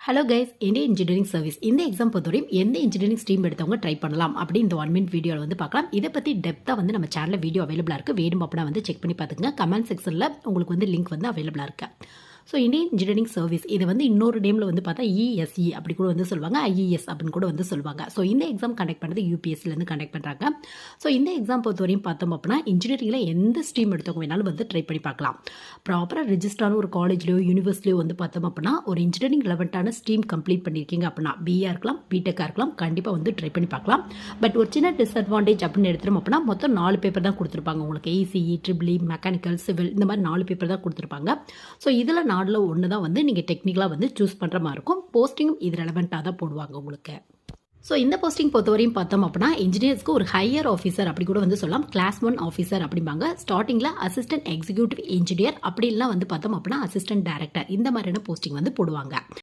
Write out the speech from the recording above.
Hello guys, Indian engineering service இந்த exam பொறுத்தவரையும் எந்த இன்ஜினியரிங் ஸ்ட்ரீம் எடுத்தவங்க ட்ரை பண்ணலாம் அப்படி இந்த 1 மினிட் வீடியோவில் வந்து பார்க்கலாம். இதை பற்றி டெப்த்தாக வந்து நம்ம சேனலில் வீடியோ அவைலபிளாக இருக்குது. வேணும் அப்படின்னா வந்து செக் பண்ணி பார்த்துங்க. கமெண்ட் செக்ஷனில் உங்களுக்கு வந்து லிங்க் வந்து அவைலபிளாக இருக்குது. ஸோ இந்தியன் இன்ஜினியரிங் சர்வீஸ் இது வந்து இன்னொரு நேமில் வந்து பார்த்தா இஎஸ்இ அப்படி கூட வந்து சொல்லுவாங்க, ஐஇஎஸ் அப்படின்னு கூட வந்து சொல்லுவாங்க. ஸோ இந்த எக்ஸாம் கண்டக்ட் பண்ணுறது யூபிஎஸ்சிலேருந்து கண்டக்ட் பண்ணுறாங்க. ஸோ இந்த எக்ஸாம் பொறுத்தவரையும் பார்த்தோம் அப்படின்னா இன்ஜினியரிங்கில் எந்த ஸ்ட்ரீம் எடுத்தவங்க வேணாலும் வந்து ட்ரை பண்ணி பார்க்கலாம். ப்ராப்பராக ரிஜிஸ்டரான ஒரு காலேஜ்லையோ யூனிவர்சிட்டியோ வந்து பார்த்தோம் அப்படின்னா ஒரு இன்ஜினியரிங் ரெலவெண்ட்டான ஸ்ட்ரீம் கம்ப்ளீட் பண்ணியிருக்கீங்க அப்படின்னா பிஏ இருக்கலாம், பிடெக்காக இருக்கலாம், கண்டிப்பாக வந்து ட்ரை பண்ணி பார்க்கலாம். பட் ஒரு சின்ன டிஸ்அட்வான்டேஜ் அப்படின்னு எடுத்துட்டோம் அப்படின்னா மொத்தம் 4 பேப்பர் தான் கொடுத்துருப்பாங்க உங்களுக்கு. ஏசிஇ, ட்ரிபிள்இ, மெக்கானிக்கல், சிவில் இந்த மாதிரி 4 பேப்பர் தான் கொடுத்துருப்பாங்க. ஸோ இதில் 4ல் 1 தான் வந்து நீங்கள் டெக்னிக்கலாக வந்து சூஸ் பண்ணுற மாதிரி இருக்கும். போஸ்டிங்கும் இது ரெலவெண்ட்டாக தான் போடுவாங்க உங்களுக்கு. ஸோ இந்த போஸ்டிங் பொறுத்தவரையும் பார்த்தோம் அப்படின்னா இன்ஜினியர்ஸ்க்கு ஒரு ஹையர் ஆஃபீஸர் அப்படி கூட வந்து சொல்லலாம், கிளாஸ் 1 ஆஃபீஸர் அப்படிம்பாங்க. ஸ்டார்டிங்கில் அசிஸ்டன்ட் எக்ஸிக்யூட்டிவ் இன்ஜினியர் அப்படி இல்லை வந்து பார்த்தோம் அப்படின்னா அசிஸ்டன்ட் டைரக்டர் இந்த மாதிரியான போஸ்டிங் வந்து போடுவாங்க.